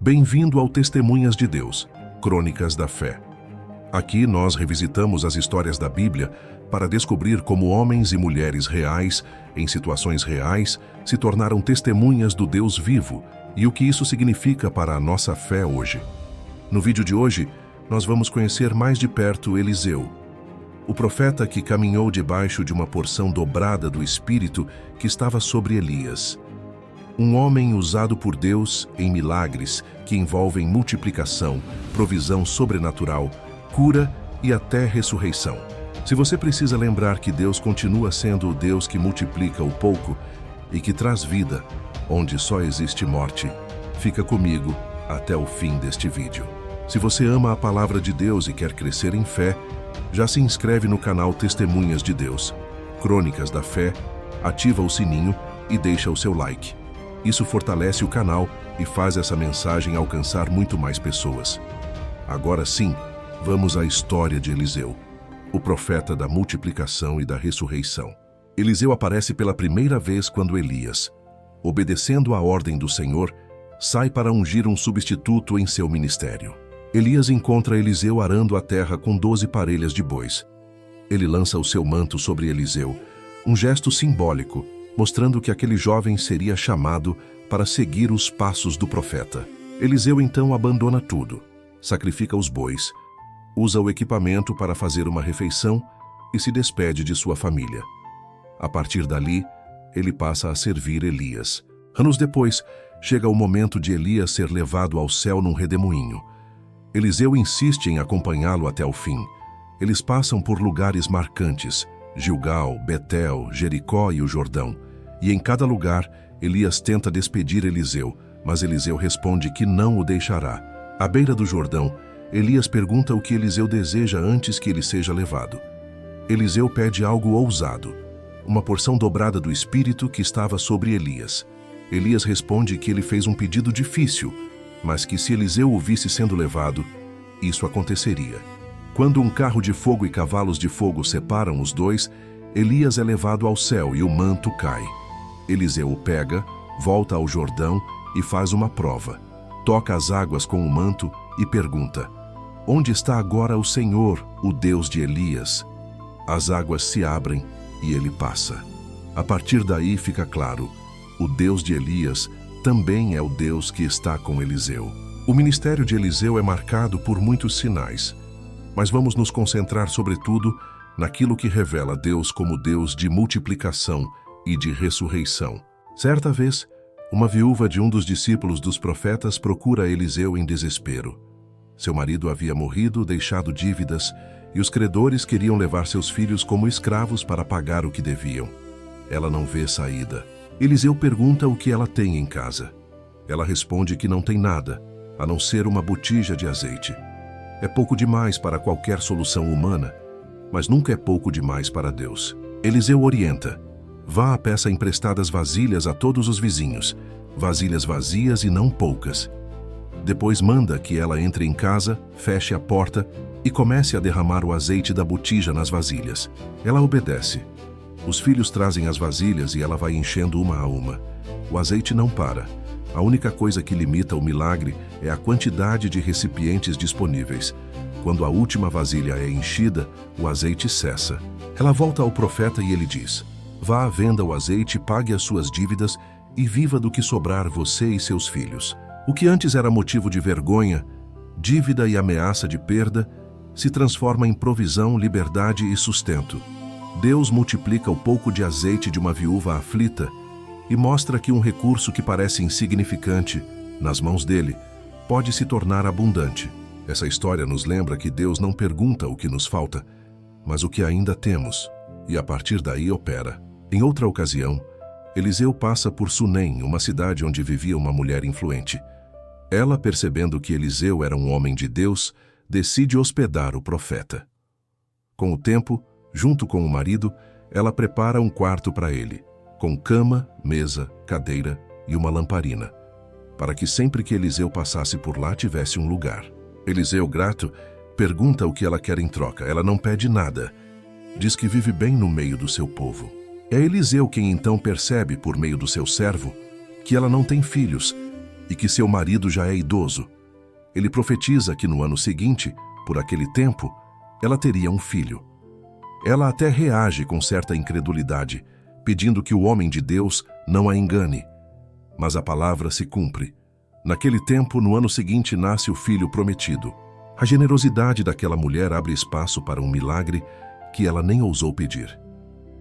Bem-vindo ao Testemunhas de Deus, Crônicas da Fé. Aqui nós revisitamos as histórias da Bíblia para descobrir como homens e mulheres reais, em situações reais, se tornaram testemunhas do Deus vivo e o que isso significa para a nossa fé hoje. No vídeo de hoje, nós vamos conhecer mais de perto Eliseu, o profeta que caminhou debaixo de uma porção dobrada do Espírito que estava sobre Elias. Um homem usado por Deus em milagres que envolvem multiplicação, provisão sobrenatural, cura e até ressurreição. Se você precisa lembrar que Deus continua sendo o Deus que multiplica o pouco e que traz vida onde só existe morte, fica comigo até o fim deste vídeo. Se você ama a palavra de Deus e quer crescer em fé, já se inscreve no canal Testemunhas de Deus, Crônicas da Fé, ativa o sininho e deixa o seu like. Isso fortalece o canal e faz essa mensagem alcançar muito mais pessoas. Agora sim, vamos à história de Eliseu, o profeta da multiplicação e da ressurreição. Eliseu aparece pela primeira vez quando Elias, obedecendo à ordem do Senhor, sai para ungir um substituto em seu ministério. Elias encontra Eliseu arando a terra com 12 parelhas de bois. Ele lança o seu manto sobre Eliseu, um gesto simbólico, mostrando que aquele jovem seria chamado para seguir os passos do profeta. Eliseu então abandona tudo, sacrifica os bois, usa o equipamento para fazer uma refeição e se despede de sua família. A partir dali, ele passa a servir Elias. Anos depois, chega o momento de Elias ser levado ao céu num redemoinho. Eliseu insiste em acompanhá-lo até o fim. Eles passam por lugares marcantes, Gilgal, Betel, Jericó e o Jordão. E em cada lugar, Elias tenta despedir Eliseu, mas Eliseu responde que não o deixará. À beira do Jordão, Elias pergunta o que Eliseu deseja antes que ele seja levado. Eliseu pede algo ousado, uma porção dobrada do Espírito que estava sobre Elias. Elias responde que ele fez um pedido difícil, mas que se Eliseu o visse sendo levado, isso aconteceria. Quando um carro de fogo e cavalos de fogo separam os dois, Elias é levado ao céu e o manto cai. Eliseu o pega, volta ao Jordão e faz uma prova. Toca as águas com o manto e pergunta: onde está agora o Senhor, o Deus de Elias? As águas se abrem e ele passa. A partir daí fica claro, o Deus de Elias também é o Deus que está com Eliseu. O ministério de Eliseu é marcado por muitos sinais, mas vamos nos concentrar sobretudo naquilo que revela Deus como Deus de multiplicação e de ressurreição. Certa vez, uma viúva de um dos discípulos dos profetas procura Eliseu em desespero. Seu marido havia morrido, deixado dívidas, e os credores queriam levar seus filhos como escravos para pagar o que deviam. Ela não vê saída. Eliseu pergunta o que ela tem em casa. Ela responde que não tem nada, a não ser uma botija de azeite. É pouco demais para qualquer solução humana, mas nunca é pouco demais para Deus. Eliseu orienta: vá a peça emprestadas vasilhas a todos os vizinhos, vasilhas vazias e não poucas. Depois manda que ela entre em casa, feche a porta e comece a derramar o azeite da botija nas vasilhas. Ela obedece. Os filhos trazem as vasilhas e ela vai enchendo uma a uma. O azeite não para. A única coisa que limita o milagre é a quantidade de recipientes disponíveis. Quando a última vasilha é enchida, o azeite cessa. Ela volta ao profeta e ele diz: vá, venda o azeite, pague as suas dívidas e viva do que sobrar você e seus filhos. O que antes era motivo de vergonha, dívida e ameaça de perda, se transforma em provisão, liberdade e sustento. Deus multiplica o pouco de azeite de uma viúva aflita e mostra que um recurso que parece insignificante, nas mãos dele, pode se tornar abundante. Essa história nos lembra que Deus não pergunta o que nos falta, mas o que ainda temos, e a partir daí opera. Em outra ocasião, Eliseu passa por Sunem, uma cidade onde vivia uma mulher influente. Ela, percebendo que Eliseu era um homem de Deus, decide hospedar o profeta. Com o tempo, junto com o marido, ela prepara um quarto para ele, com cama, mesa, cadeira e uma lamparina, para que sempre que Eliseu passasse por lá tivesse um lugar. Eliseu, grato, pergunta o que ela quer em troca. Ela não pede nada. Diz que vive bem no meio do seu povo. É Eliseu quem então percebe, por meio do seu servo, que ela não tem filhos, e que seu marido já é idoso. Ele profetiza que no ano seguinte, por aquele tempo, ela teria um filho. Ela até reage com certa incredulidade, pedindo que o homem de Deus não a engane. Mas a palavra se cumpre. Naquele tempo, no ano seguinte, nasce o filho prometido. A generosidade daquela mulher abre espaço para um milagre que ela nem ousou pedir.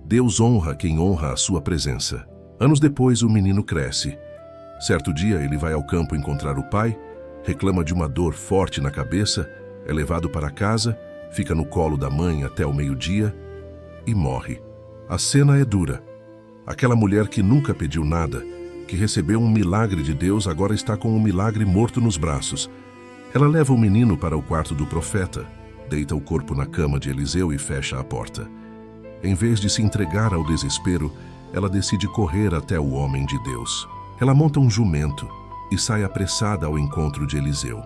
Deus honra quem honra a sua presença. Anos depois, o menino cresce. Certo dia, ele vai ao campo encontrar o pai, reclama de uma dor forte na cabeça, é levado para casa, fica no colo da mãe até o meio-dia e morre. A cena é dura. Aquela mulher que nunca pediu nada, que recebeu um milagre de Deus, agora está com um milagre morto nos braços. Ela leva o menino para o quarto do profeta, deita o corpo na cama de Eliseu e fecha a porta. Em vez de se entregar ao desespero, ela decide correr até o homem de Deus. Ela monta um jumento e sai apressada ao encontro de Eliseu.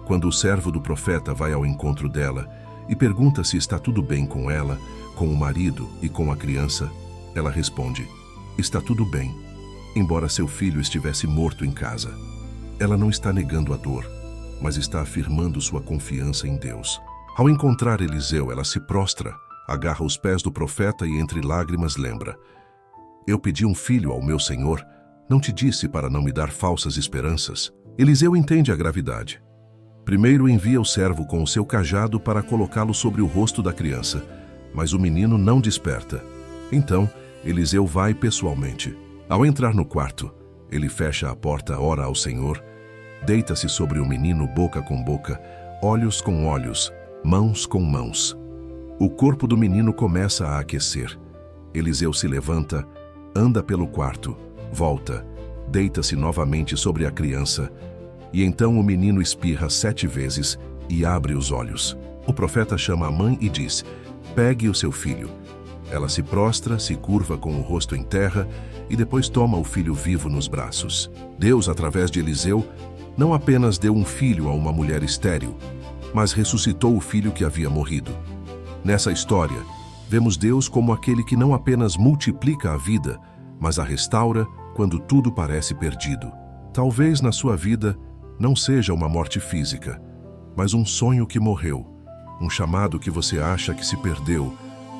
Quando o servo do profeta vai ao encontro dela e pergunta se está tudo bem com ela, com o marido e com a criança, ela responde: está tudo bem, embora seu filho estivesse morto em casa. Ela não está negando a dor, mas está afirmando sua confiança em Deus. Ao encontrar Eliseu, ela se prostra, agarra os pés do profeta e entre lágrimas lembra: eu pedi um filho ao meu senhor, não te disse para não me dar falsas esperanças? Eliseu entende a gravidade. Primeiro envia o servo com o seu cajado para colocá-lo sobre o rosto da criança, mas o menino não desperta. Então, Eliseu vai pessoalmente. Ao entrar no quarto, ele fecha a porta, ora ao Senhor, deita-se sobre o menino boca com boca, olhos com olhos, mãos com mãos. O corpo do menino começa a aquecer. Eliseu se levanta, anda pelo quarto, volta, deita-se novamente sobre a criança, e então o menino espirra 7 vezes e abre os olhos. O profeta chama a mãe e diz: pegue o seu filho. Ela se prostra, se curva com o rosto em terra e depois toma o filho vivo nos braços. Deus, através de Eliseu, não apenas deu um filho a uma mulher estéril, mas ressuscitou o filho que havia morrido. Nessa história, vemos Deus como aquele que não apenas multiplica a vida, mas a restaura quando tudo parece perdido. Talvez na sua vida não seja uma morte física, mas um sonho que morreu, um chamado que você acha que se perdeu,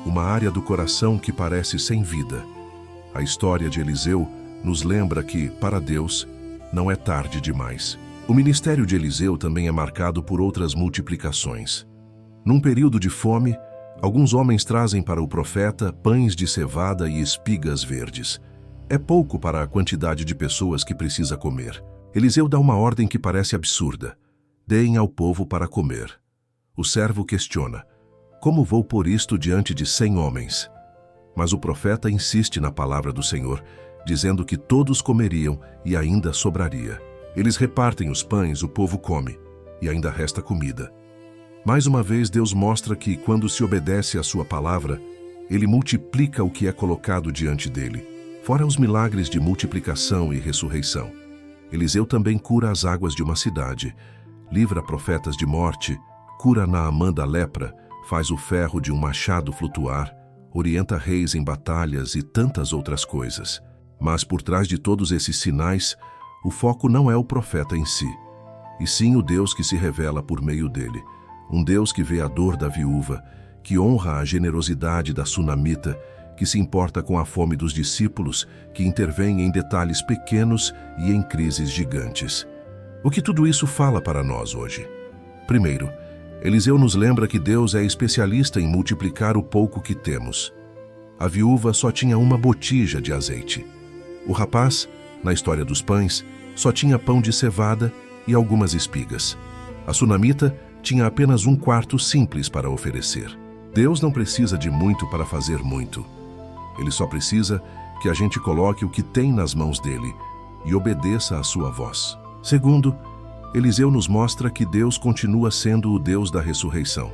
uma área do coração que parece sem vida. A história de Eliseu nos lembra que, para Deus, não é tarde demais. O ministério de Eliseu também é marcado por outras multiplicações. Num período de fome, alguns homens trazem para o profeta pães de cevada e espigas verdes. É pouco para a quantidade de pessoas que precisa comer. Eliseu dá uma ordem que parece absurda: deem ao povo para comer. O servo questiona: como vou pôr isto diante de 100 homens? Mas o profeta insiste na palavra do Senhor, dizendo que todos comeriam e ainda sobraria. Eles repartem os pães, o povo come, e ainda resta comida. Mais uma vez, Deus mostra que, quando se obedece à sua palavra, Ele multiplica o que é colocado diante dele. Fora os milagres de multiplicação e ressurreição, Eliseu também cura as águas de uma cidade, livra profetas de morte, cura Naamã da lepra, faz o ferro de um machado flutuar, orienta reis em batalhas e tantas outras coisas. Mas por trás de todos esses sinais, o foco não é o profeta em si, e sim o Deus que se revela por meio dele. Um Deus que vê a dor da viúva, que honra a generosidade da sunamita, que se importa com a fome dos discípulos, que intervém em detalhes pequenos e em crises gigantes. O que tudo isso fala para nós hoje? Primeiro, Eliseu nos lembra que Deus é especialista em multiplicar o pouco que temos. A viúva só tinha uma botija de azeite. O rapaz, na história dos pães, só tinha pão de cevada e algumas espigas. A sunamita tinha apenas um quarto simples para oferecer. Deus não precisa de muito para fazer muito. Ele só precisa que a gente coloque o que tem nas mãos dele e obedeça à sua voz. Segundo, Eliseu nos mostra que Deus continua sendo o Deus da ressurreição.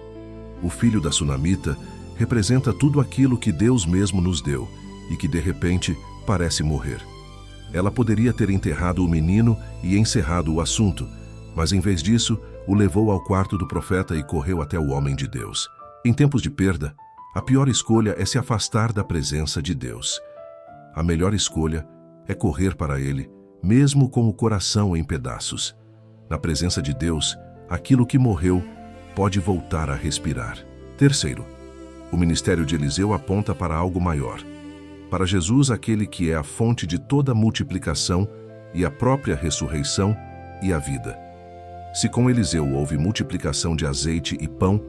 O filho da sunamita representa tudo aquilo que Deus mesmo nos deu e que, de repente, parece morrer. Ela poderia ter enterrado o menino e encerrado o assunto, mas em vez disso, o levou ao quarto do profeta e correu até o homem de Deus. Em tempos de perda, a pior escolha é se afastar da presença de Deus. A melhor escolha é correr para Ele mesmo com o coração em pedaços. Na presença de Deus, aquilo que morreu pode voltar a respirar. Terceiro, o ministério de Eliseu aponta para algo maior. Para Jesus, aquele que é a fonte de toda multiplicação e a própria ressurreição e a vida. Se com Eliseu houve multiplicação de azeite e pão,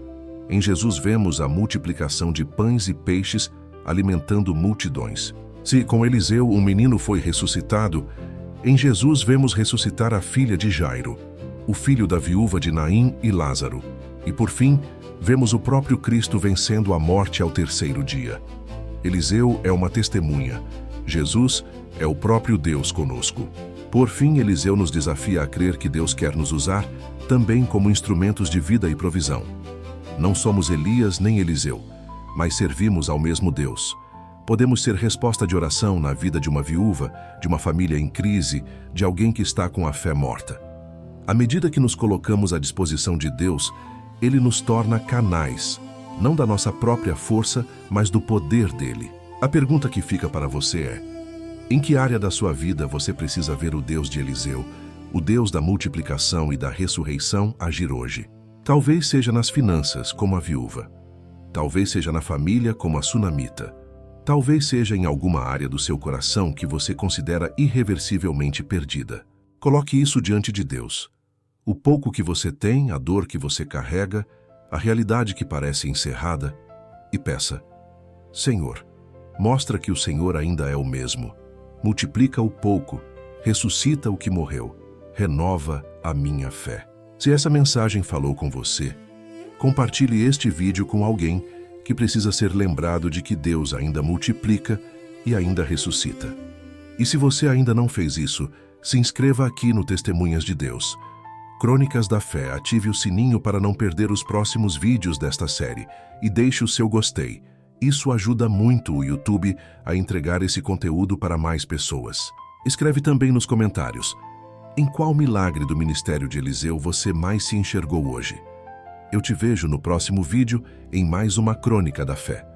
em Jesus vemos a multiplicação de pães e peixes alimentando multidões. Se com Eliseu um menino foi ressuscitado, em Jesus vemos ressuscitar a filha de Jairo, o filho da viúva de Naim e Lázaro. E por fim, vemos o próprio Cristo vencendo a morte ao terceiro dia. Eliseu é uma testemunha. Jesus é o próprio Deus conosco. Por fim, Eliseu nos desafia a crer que Deus quer nos usar também como instrumentos de vida e provisão. Não somos Elias nem Eliseu, mas servimos ao mesmo Deus. Podemos ser resposta de oração na vida de uma viúva, de uma família em crise, de alguém que está com a fé morta. À medida que nos colocamos à disposição de Deus, Ele nos torna canais, não da nossa própria força, mas do poder dele. A pergunta que fica para você é: em que área da sua vida você precisa ver o Deus de Eliseu, o Deus da multiplicação e da ressurreição, agir hoje? Talvez seja nas finanças, como a viúva. Talvez seja na família, como a sunamita. Talvez seja em alguma área do seu coração que você considera irreversivelmente perdida. Coloque isso diante de Deus. O pouco que você tem, a dor que você carrega, a realidade que parece encerrada, e peça: Senhor, mostra que o Senhor ainda é o mesmo. Multiplica o pouco, ressuscita o que morreu, renova a minha fé. Se essa mensagem falou com você, compartilhe este vídeo com alguém que precisa ser lembrado de que Deus ainda multiplica e ainda ressuscita. E se você ainda não fez isso, se inscreva aqui no Testemunhas de Deus. Crônicas da Fé, ative o sininho para não perder os próximos vídeos desta série e deixe o seu gostei. Isso ajuda muito o YouTube a entregar esse conteúdo para mais pessoas. Escreve também nos comentários: em qual milagre do ministério de Eliseu você mais se enxergou hoje? Eu te vejo no próximo vídeo em mais uma Crônica da Fé.